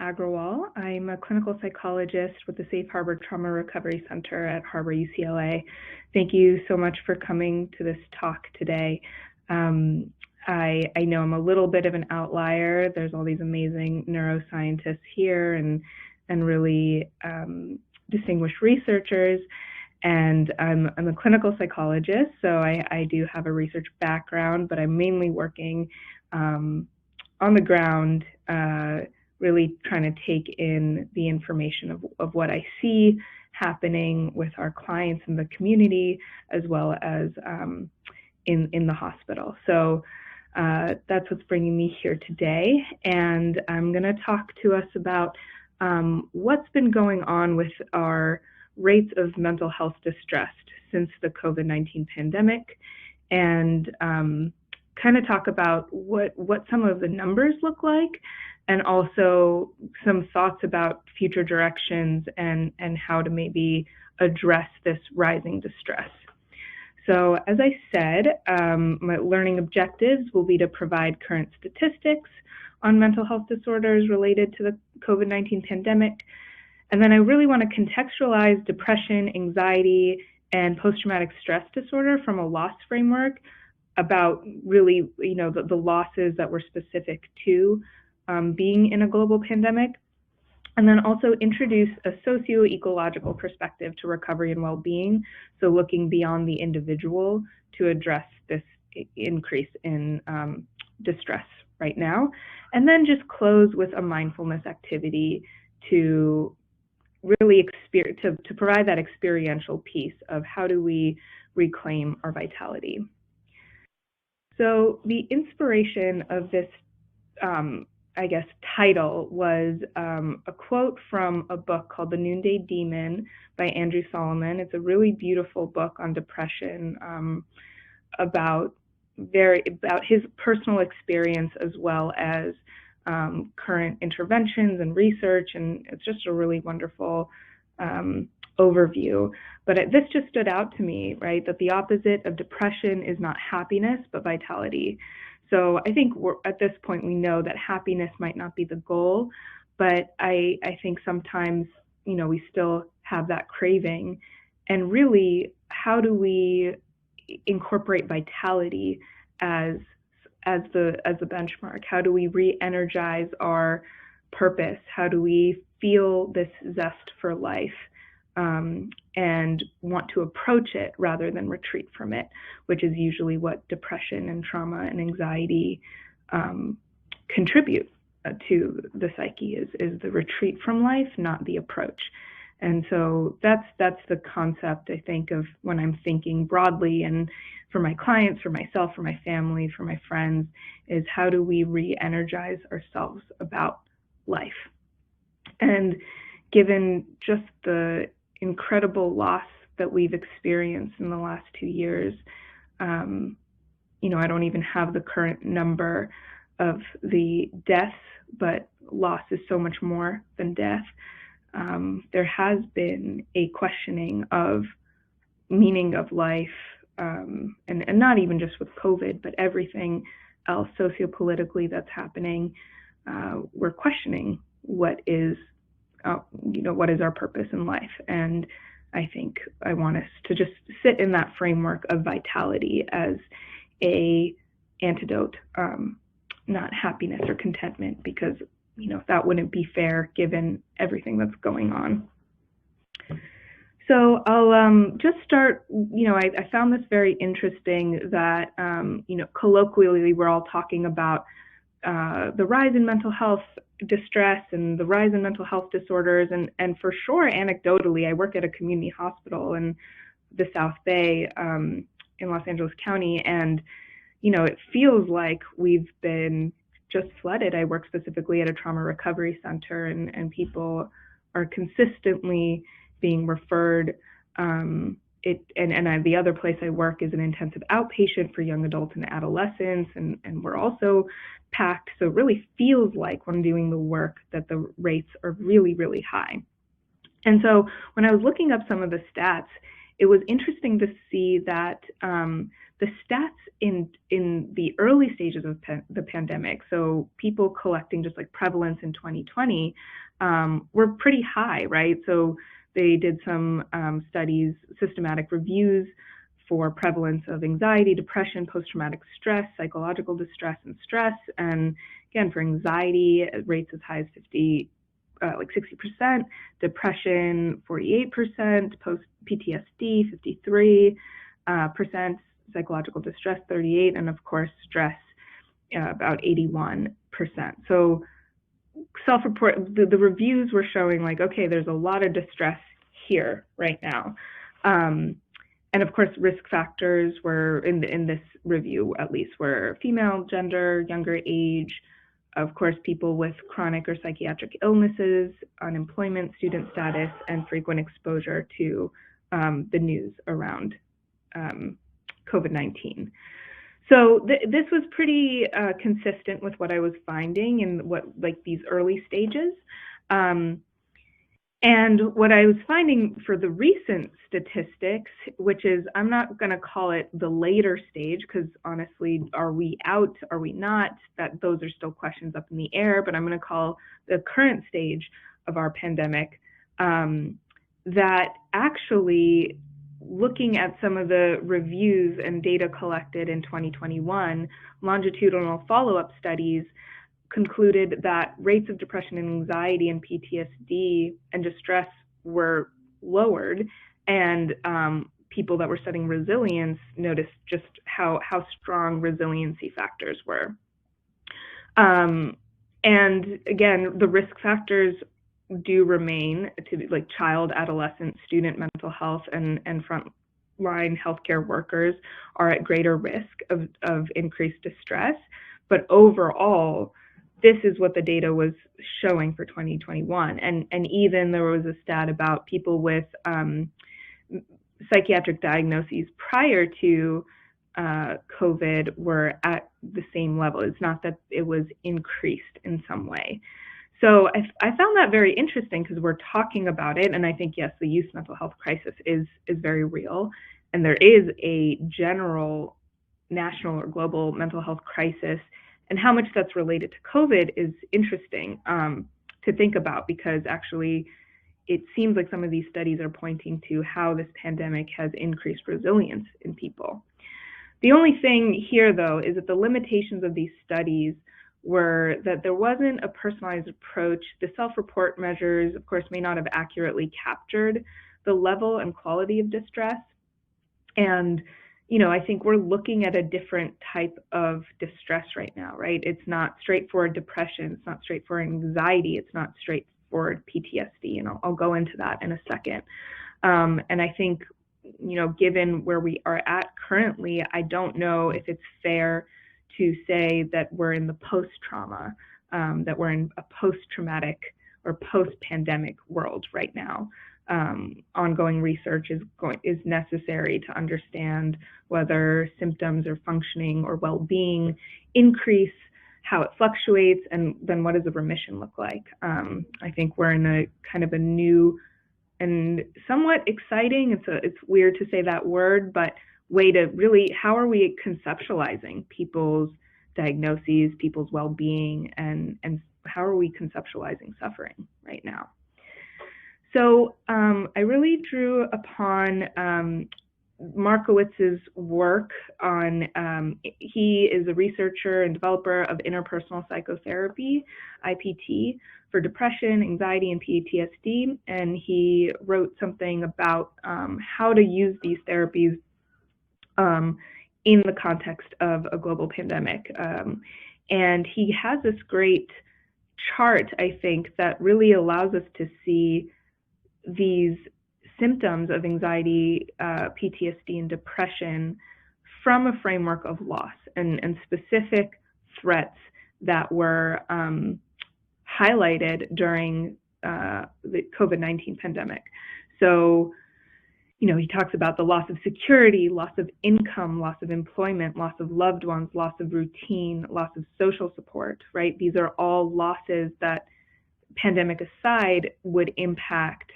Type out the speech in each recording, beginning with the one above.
Agrawal. I'm a clinical psychologist with the Safe Harbor Trauma Recovery Center at Harbor UCLA. Thank you so much for coming to this talk today. I know I'm a little bit of an outlier. There's all these amazing neuroscientists here and really distinguished researchers. And I'm a clinical psychologist, so I do have a research background, but I'm mainly working on the ground, really trying to take in the information of what I see happening with our clients in the community, as well as in the hospital. So that's what's bringing me here today. And I'm going to talk to us about what's been going on with our rates of mental health distress since the COVID-19 pandemic, and kind of talk about what some of the numbers look like, and also some thoughts about future directions and how to maybe address this rising distress. So as I said, my learning objectives will be to provide current statistics on mental health disorders related to the COVID-19 pandemic. And then I really want to contextualize depression, anxiety, and post-traumatic stress disorder from a loss framework about really, the losses that were specific to being in a global pandemic. And then also introduce a socioecological perspective to recovery and well-being, so looking beyond the individual to address this increase in distress right now. And then just close with a mindfulness activity to really to provide that experiential piece of how do we reclaim our vitality. So the inspiration of this, title was a quote from a book called The Noonday Demon by Andrew Solomon. It's a really beautiful book on depression, about his personal experience as well as current interventions and research, and it's just a really wonderful overview. But this just stood out to me, right, that the opposite of depression is not happiness, but vitality. So I think at this point we know that happiness might not be the goal, but I think sometimes, we still have that craving. And really, how do we incorporate vitality as the benchmark? How do we re-energize our purpose? How do we feel this zest for life and want to approach it rather than retreat from it, which is usually what depression and trauma and anxiety contribute to the psyche, is the retreat from life, not the approach. And so that's the concept, I think, of when I'm thinking broadly, and for my clients, for myself, for my family, for my friends, is how do we re-energize ourselves about life? And given just the incredible loss that we've experienced in the last 2 years, I don't even have the current number of the deaths, but loss is so much more than death. There has been a questioning of meaning of life, and not even just with COVID, but everything else sociopolitically that's happening. We're questioning what is our purpose in life. And I think I want us to just sit in that framework of vitality as a antidote, not happiness or contentment, because that wouldn't be fair given everything that's going on. So I'll just start, I found this very interesting that, colloquially we're all talking about the rise in mental health distress and the rise in mental health disorders. And for sure, anecdotally, I work at a community hospital in the South Bay in Los Angeles County. And, it feels like we've been just flooded. I work specifically at a trauma recovery center, and people are consistently being referred. The other place I work is an intensive outpatient for young adults and adolescents, and we're also packed. So it really feels like when doing the work that the rates are really, really high. And so when I was looking up some of the stats, it was interesting to see that the stats in the early stages of the pandemic, so people collecting just like prevalence in 2020, were pretty high, right? So they did some studies, systematic reviews for prevalence of anxiety, depression, post-traumatic stress, psychological distress, and stress. And again, for anxiety, rates as high as 60%, depression 48%, post-PTSD 53%, psychological distress 38%, and of course stress about 81%. So self-report, the reviews were showing like, okay, there's a lot of distress here right now. And of course, risk factors were in this review, at least, were female, gender, younger age, of course, people with chronic or psychiatric illnesses, unemployment, student status, and frequent exposure to the news around COVID-19. So this was pretty consistent with what I was finding in these early stages. And what I was finding for the recent statistics, which is, I'm not going to call it the later stage, because honestly, are we out? Are we not? Those are still questions up in the air, but I'm going to call the current stage of our pandemic, that actually, looking at some of the reviews and data collected in 2021, longitudinal follow-up studies concluded that rates of depression and anxiety and PTSD and distress were lowered, and people that were studying resilience noticed just how strong resiliency factors were. And again, the risk factors do remain to be like child, adolescent, student mental health, and frontline healthcare workers are at greater risk of increased distress. But overall, this is what the data was showing for 2021. And even there was a stat about people with psychiatric diagnoses prior to COVID were at the same level. It's not that it was increased in some way. So I found that very interesting, because we're talking about it, and I think, yes, the youth mental health crisis is very real, and there is a general national or global mental health crisis, and how much that's related to COVID is interesting to think about, because actually it seems like some of these studies are pointing to how this pandemic has increased resilience in people. The only thing here, though, is that the limitations of these studies were that there wasn't a personalized approach. The self-report measures, of course, may not have accurately captured the level and quality of distress. And, you know, I think we're looking at a different type of distress right now, right? It's not straightforward depression. It's not straightforward anxiety. It's not straightforward PTSD. And I'll go into that in a second. And I think, you know, given where we are at currently, I don't know if it's fair to say that we're in the post-trauma, that we're in a post-traumatic or post-pandemic world right now. Ongoing research is necessary to understand whether symptoms or functioning or well-being increase, how it fluctuates, and then what does a remission look like. I think we're in a kind of a new and somewhat exciting, it's weird to say that word, but way to really, how are we conceptualizing people's diagnoses, people's well-being, and how are we conceptualizing suffering right now? So I really drew upon Markowitz's work on, he is a researcher and developer of interpersonal psychotherapy, IPT, for depression, anxiety, and PTSD, and he wrote something about how to use these therapies in the context of a global pandemic. And he has this great chart, I think, that really allows us to see these symptoms of anxiety, PTSD, and depression from a framework of loss and specific threats that were highlighted during the COVID-19 pandemic. So, you know, he talks about the loss of security, loss of income, loss of employment, loss of loved ones, loss of routine, loss of social support, right? These are all losses that, pandemic aside, would impact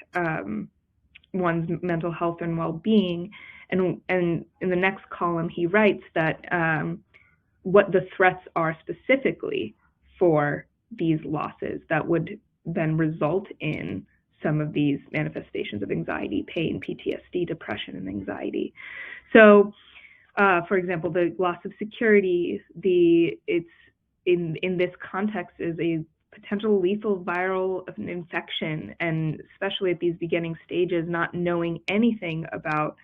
one's mental health and well-being. And in the next column, he writes that what the threats are specifically for these losses that would then result in some of these manifestations of anxiety, pain, PTSD, depression, and anxiety. So, for example, the loss of security, it's in this context is a potential lethal viral infection, and especially at these beginning stages, not knowing anything about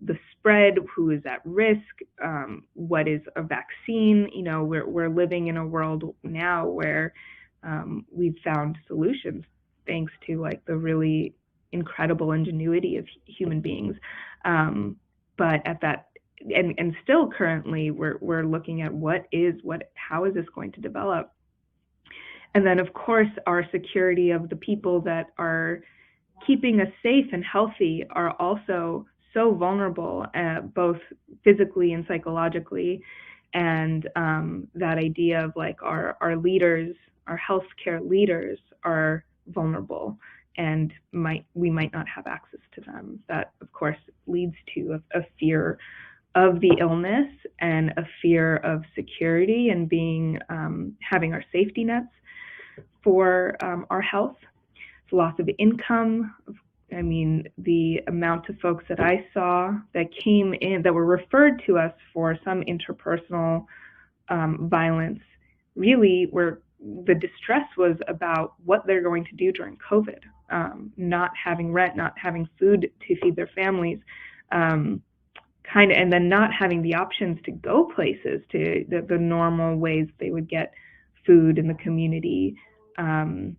the spread, who is at risk, what is a vaccine. You know, we're living in a world now where we've found solutions thanks to like the really incredible ingenuity of human beings. But at that, and still currently, we're looking at how is this going to develop? And then, of course, our security of the people that are keeping us safe and healthy are also so vulnerable, both physically and psychologically. And that idea of like our leaders, our healthcare leaders are vulnerable, and we might not have access to them. That, of course, leads to a fear of the illness and a fear of security and having our safety nets for our health. It's loss of income. I mean, the amount of folks that I saw that came in that were referred to us for some interpersonal violence, really were the distress was about what they're going to do during COVID, not having rent, not having food to feed their families, and then not having the options to go places, to the normal ways they would get food in the community. And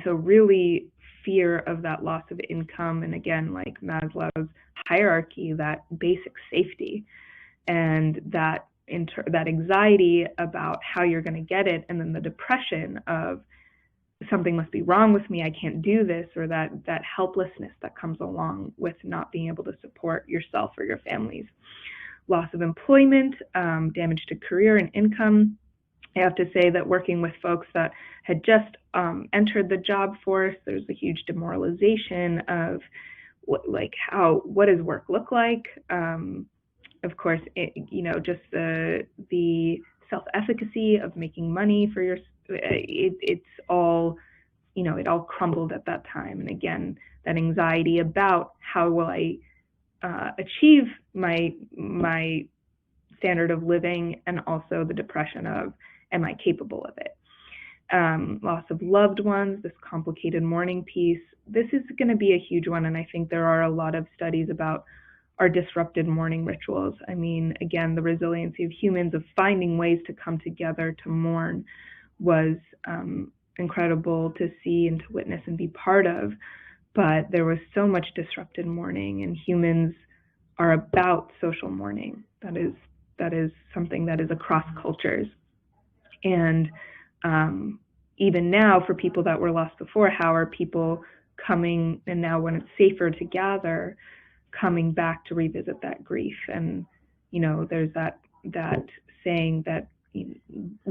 so really fear of that loss of income, and again, like Maslow's hierarchy, that basic safety, and that anxiety about how you're going to get it, and then the depression of something must be wrong with me, I can't do this, or that helplessness that comes along with not being able to support yourself or your families. Loss of employment, damage to career and income. I have to say that working with folks that had just entered the job force, there's a huge demoralization of what does work look like? Of course, just the self-efficacy of making money for it's all, it all crumbled at that time. And again, that anxiety about how will I achieve my standard of living, and also the depression of, am I capable of it? Loss of loved ones, this complicated mourning piece. This is going to be a huge one, and I think there are a lot of studies about our disrupted mourning rituals. I mean, again, the resiliency of humans of finding ways to come together to mourn was incredible to see and to witness and be part of, but there was so much disrupted mourning, and humans are about social mourning. That is something that is across cultures. And even now, for people that were lost before, how are people coming, and now when it's safer to gather, coming back to revisit that grief? And, there's that saying that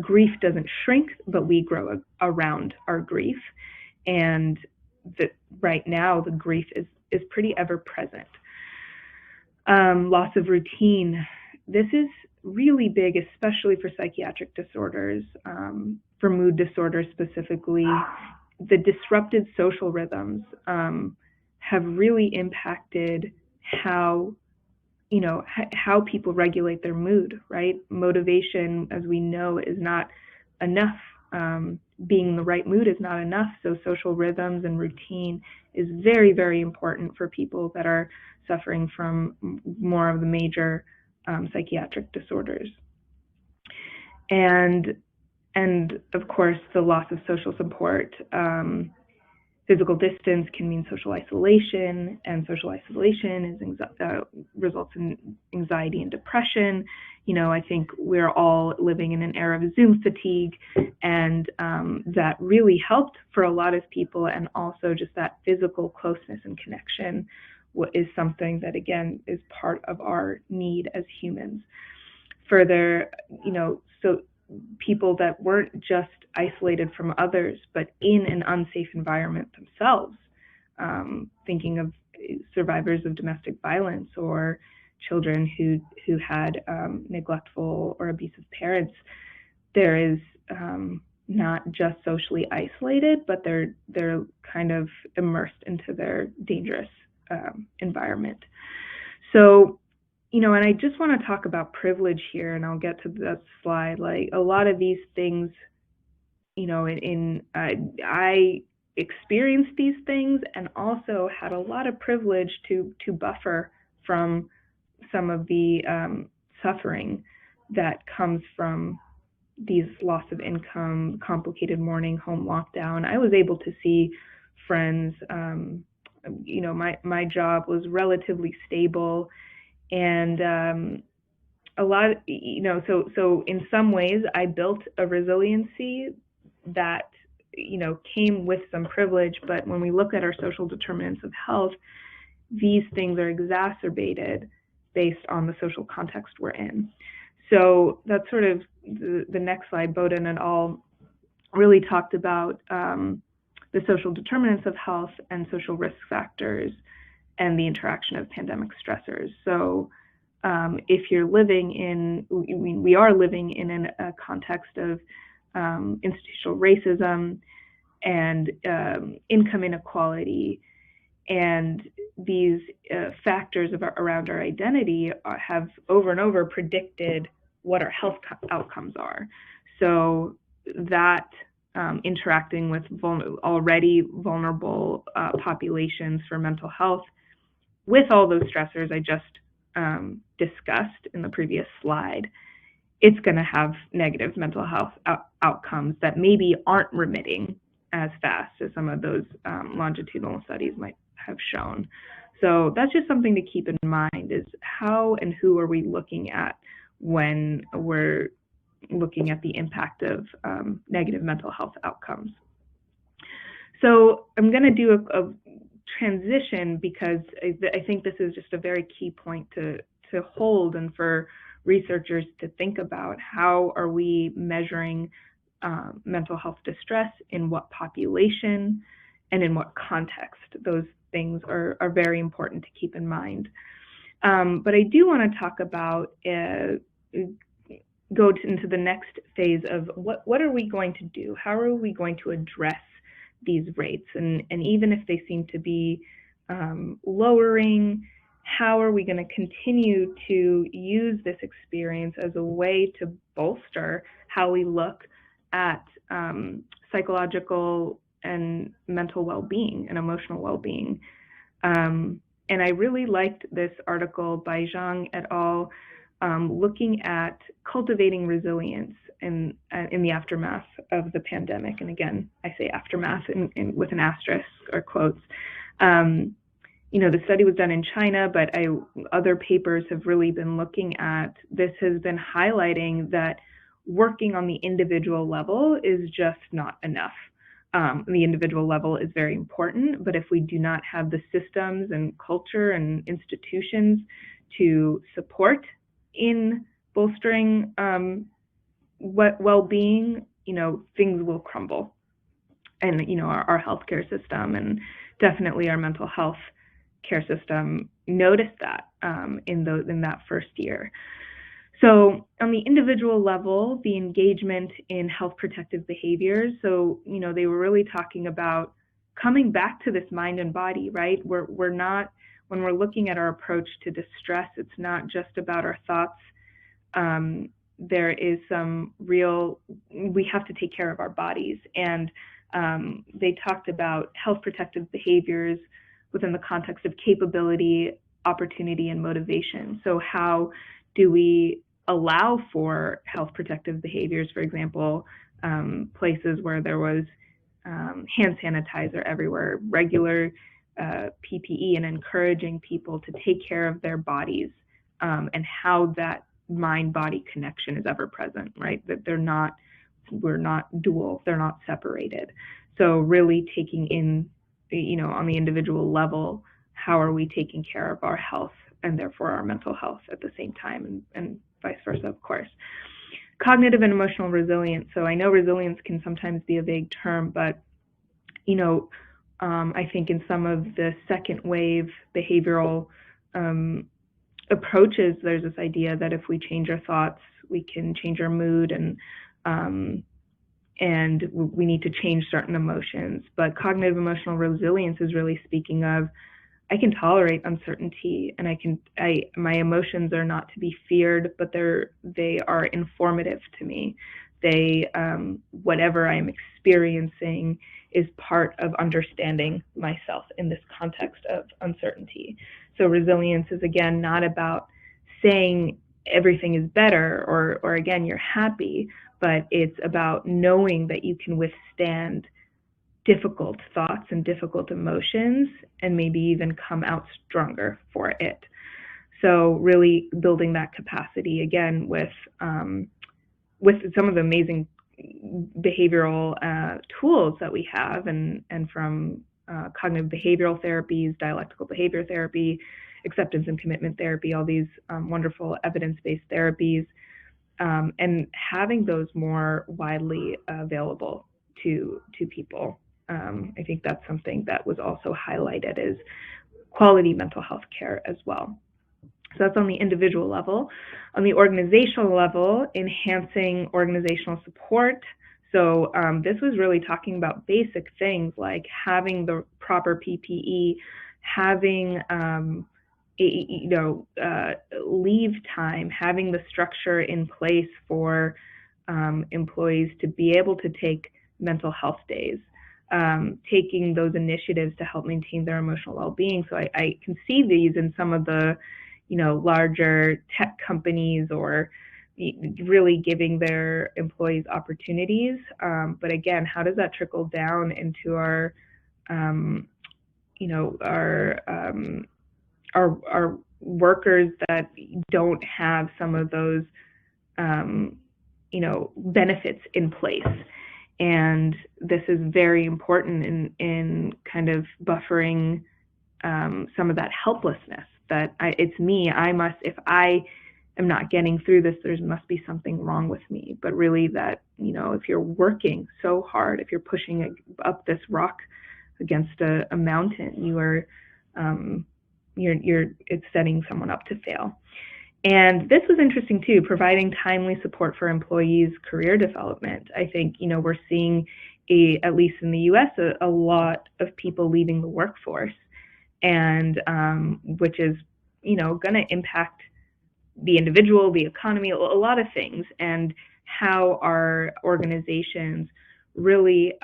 grief doesn't shrink, but we grow around our grief. And that right now, the grief is pretty ever present. Loss of routine. This is really big, especially for psychiatric disorders, for mood disorders specifically. The disrupted social rhythms have really impacted how people regulate their mood, right? Motivation, as we know, is not enough. Being in the right mood is not enough. So social rhythms and routine is very, very important for people that are suffering from more of the major psychiatric disorders. And of course, the loss of social support. Physical distance can mean social isolation, and social isolation results in anxiety and depression. I think we're all living in an era of Zoom fatigue, and that really helped for a lot of people, and also just that physical closeness and connection is something that, again, is part of our need as humans. Further, so people that weren't just isolated from others, but in an unsafe environment themselves, thinking of survivors of domestic violence or children who had neglectful or abusive parents, there is not just socially isolated, but they're kind of immersed into their dangerous environment. So, and I just want to talk about privilege here, and I'll get to that slide. Like a lot of these things, I experienced these things and also had a lot of privilege to buffer from some of the suffering that comes from these loss of income, complicated mourning, home lockdown. I was able to see friends. My job was relatively stable, and a lot. So in some ways, I built a resiliency that came with some privilege. But when we look at our social determinants of health, these things are exacerbated based on the social context we're in. So that's sort of the next slide. Bowden et al. Really talked about the social determinants of health and social risk factors and the interaction of pandemic stressors. So if you're living in, we are living in a context of institutional racism and income inequality, and these factors around our identity have over and over predicted what our health outcomes are. So that interacting with already vulnerable populations for mental health, with all those stressors I just discussed in the previous slide, it's going to have negative mental health outcomes that maybe aren't remitting as fast as some of those longitudinal studies might have shown. So that's just something to keep in mind, is how and who are we looking at when we're looking at the impact of negative mental health outcomes. So I'm going to do a transition because I think this is just a very key point to hold, and for researchers to think about how are we measuring mental health distress, in what population and in what context. Those things are very important to keep in mind. But I do want to talk about, go into the next phase of what are we going to do? How are we going to address these rates? And even if they seem to be lowering, how are we going to continue to use this experience as a way to bolster how we look at psychological and mental well-being and emotional well-being? And I really liked this article by Zhang et al. Looking at cultivating resilience in the aftermath of the pandemic. And again, I say aftermath with an asterisk or quotes. The study was done in China, but other papers have really been looking at this, has been highlighting that working on the individual level is just not enough. The individual level is very important, but if we do not have the systems and culture and institutions to support in bolstering well-being, things will crumble. And our healthcare system and definitely our mental health care system noticed that in that first year. So on the individual level, the engagement in health protective behaviors. So they were really talking about coming back to this mind and body, right? We're not, when we're looking at our approach to distress, it's not just about our thoughts. There is some real, we have to take care of our bodies. And they talked about health protective behaviors within the context of capability, opportunity, and motivation. So how do we allow for health protective behaviors? For example, places where there was hand sanitizer everywhere, regular PPE, and encouraging people to take care of their bodies, and how that mind-body connection is ever present, right? That we're not dual, they're not separated. So really taking in, on the individual level, how are we taking care of our health and therefore our mental health at the same time, and vice versa, of course. Cognitive and emotional resilience. So I know resilience can sometimes be a vague term, but I think in some of the second wave behavioral approaches, there's this idea that if we change our thoughts, we can change our mood, and we need to change certain emotions. But cognitive emotional resilience is really speaking of, I can tolerate uncertainty, and my emotions are not to be feared, but they are informative to me. Whatever I'm experiencing is part of understanding myself in this context of uncertainty. So resilience is, again, not about saying everything is better or again, you're happy, but it's about knowing that you can withstand difficult thoughts and difficult emotions and maybe even come out stronger for it. So really building that capacity, again, with some of the amazing behavioral tools that we have, and from cognitive behavioral therapies, dialectical behavior therapy, acceptance and commitment therapy, all these wonderful evidence-based therapies, and having those more widely available to people. I think that's something that was also highlighted as quality mental health care as well. So that's on the individual level. On the organizational level, enhancing organizational support. So this was really talking about basic things like having the proper PPE, having leave time, having the structure in place for employees to be able to take mental health days, taking those initiatives to help maintain their emotional well-being. So I can see these in some of the larger tech companies, or really giving their employees opportunities. But again, how does that trickle down into our workers that don't have some of those benefits in place? And this is very important in kind of buffering some of that helplessness, that it's me, if I am not getting through this, there must be something wrong with me. But really that, if you're working so hard, if you're pushing up this rock against a mountain, it's setting someone up to fail. And this was interesting too, providing timely support for employees' career development. I think, we're seeing, at least in the US, a lot of people leaving the workforce, and which is, going to impact the individual, the economy, a lot of things, and how our organizations really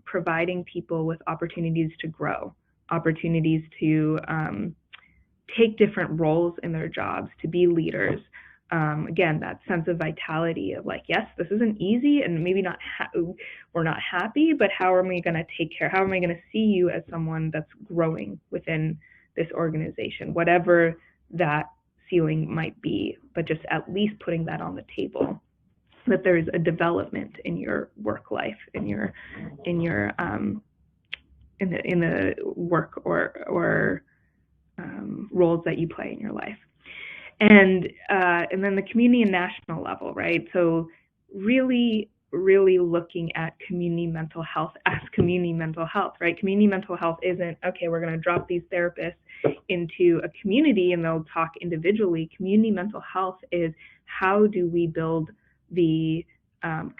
providing people with opportunities to grow, opportunities to take different roles in their jobs, to be leaders. Again, that sense of vitality of like, yes, this isn't easy, and maybe we're not happy, but how am I going to take care? How am I going to see you as someone that's growing within this organization, whatever that ceiling might be, but just at least putting that on the table, that there's a development in your work life, in the work or roles that you play in your life. And then the community and national level, right? So really looking at community mental health as community mental health, right? Community mental health isn't, okay, we're going to drop these therapists into a community and they'll talk individually. Community mental health is, how do we build the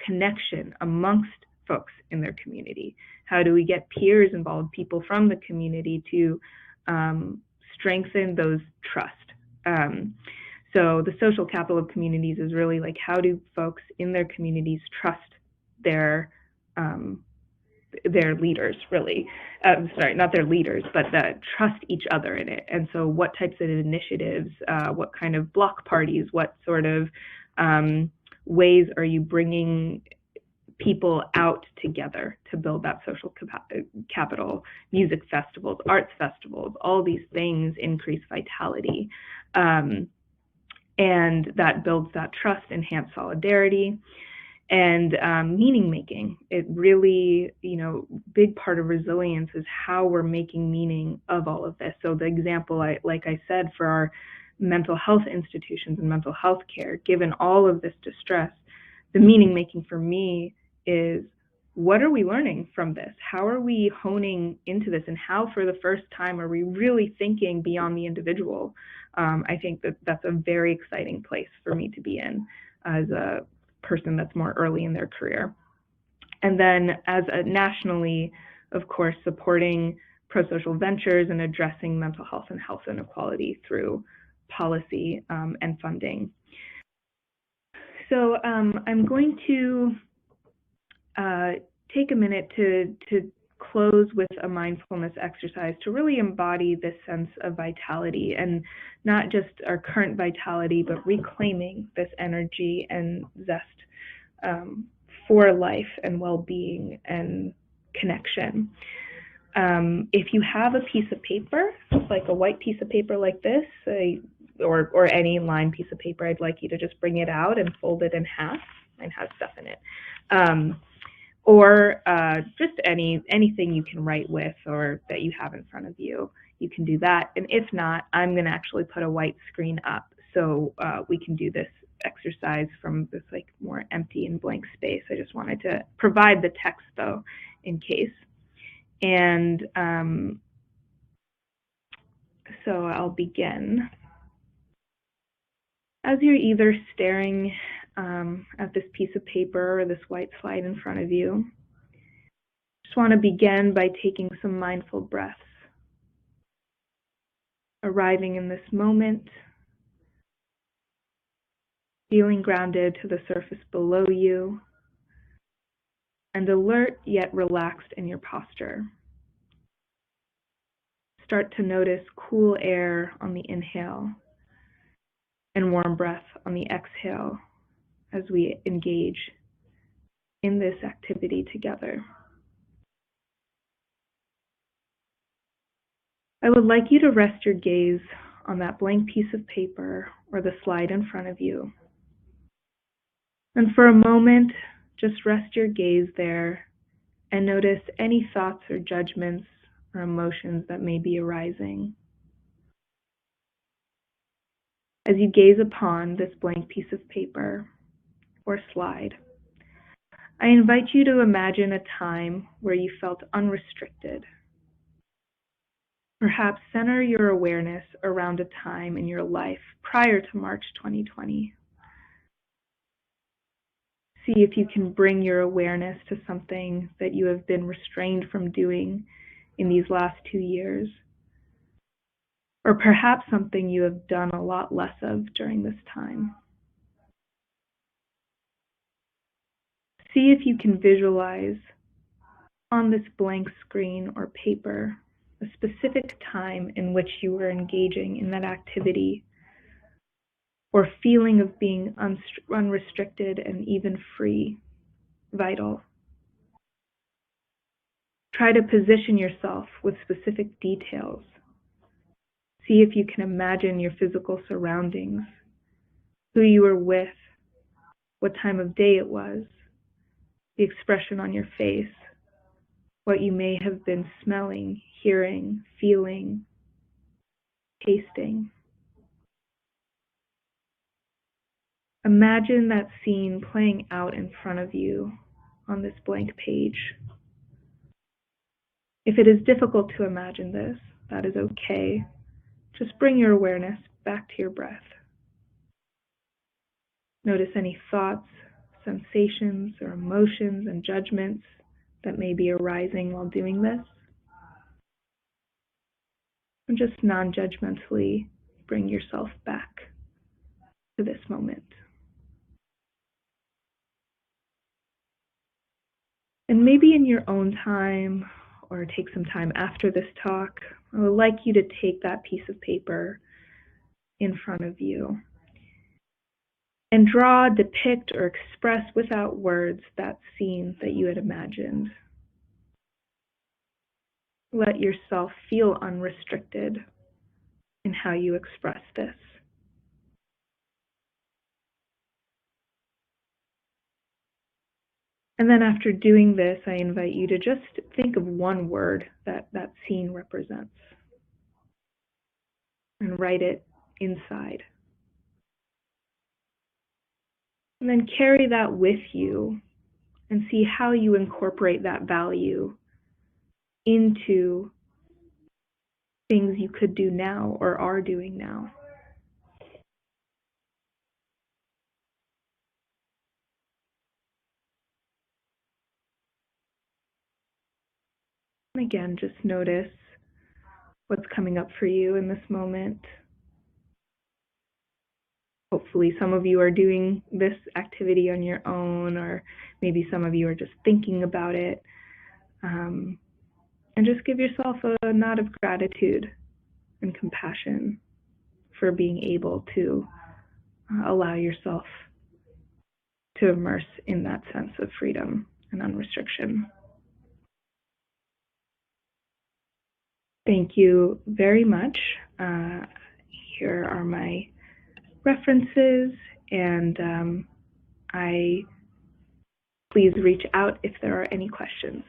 connection amongst folks in their community? How do we get peers involved, people from the community, to strengthen those trust? So the social capital of communities is really like, how do folks in their communities trust their leaders, really? Sorry, not their leaders, but trust each other in it. And so what types of initiatives, what kind of block parties, what sort of ways are you bringing people out together to build that social capital? Music festivals, arts festivals, all these things increase vitality. And that builds that trust, enhance solidarity, and meaning making. It really, big part of resilience is how we're making meaning of all of this. So the example, like I said, for our mental health institutions and mental health care, given all of this distress, the meaning making for me is, what are we learning from this? How are we honing into this? And how, for the first time, are we really thinking beyond the individual? I think that that's a very exciting place for me to be in as a person that's more early in their career. And then as a nationally, of course, supporting pro-social ventures and addressing mental health and health inequality through policy and funding. So I'm going to take a minute to close with a mindfulness exercise to really embody this sense of vitality, and not just our current vitality, but reclaiming this energy and zest for life and well-being and connection. If you have a piece of paper, like a white piece of paper like this, or any lined piece of paper, I'd like you to just bring it out and fold it in half. Mine has stuff in it. Or just anything you can write with or that you have in front of you, you can do that. And if not, I'm going to actually put a white screen up so we can do this exercise from this like more empty and blank space. I just wanted to provide the text though, in case. And so I'll begin. As you're either staring at this piece of paper or this white slide in front of you, just want to begin by taking some mindful breaths, arriving in this moment, feeling grounded to the surface below you, and alert yet relaxed in your posture. Start to notice cool air on the inhale and warm breath on the exhale as we engage in this activity together. I would like you to rest your gaze on that blank piece of paper or the slide in front of you. And for a moment, just rest your gaze there and notice any thoughts or judgments or emotions that may be arising. As you gaze upon this blank piece of paper or slide, I invite you to imagine a time where you felt unrestricted. Perhaps center your awareness around a time in your life prior to March 2020. See if you can bring your awareness to something that you have been restrained from doing in these last 2 years, or perhaps something you have done a lot less of during this time. See if you can visualize on this blank screen or paper a specific time in which you were engaging in that activity or feeling of being unrestricted and even free, vital. Try to position yourself with specific details. See if you can imagine your physical surroundings, who you were with, what time of day it was, the expression on your face, what you may have been smelling, hearing, feeling, tasting. Imagine that scene playing out in front of you on this blank page. If it is difficult to imagine this, that is okay. Just bring your awareness back to your breath. Notice any thoughts, sensations, or emotions and judgments that may be arising while doing this. And just non-judgmentally bring yourself back to this moment. And maybe in your own time, or take some time after this talk, I would like you to take that piece of paper in front of you and draw, depict, or express without words that scene that you had imagined. Let yourself feel unrestricted in how you express this. And then after doing this, I invite you to just think of one word that that scene represents and write it inside. And then carry that with you and see how you incorporate that value into things you could do now or are doing now. And again, just notice what's coming up for you in this moment. Hopefully some of you are doing this activity on your own, or maybe some of you are just thinking about it. And just give yourself a nod of gratitude and compassion for being able to allow yourself to immerse in that sense of freedom and unrestriction. Thank you very much. Here are my references, and please reach out if there are any questions.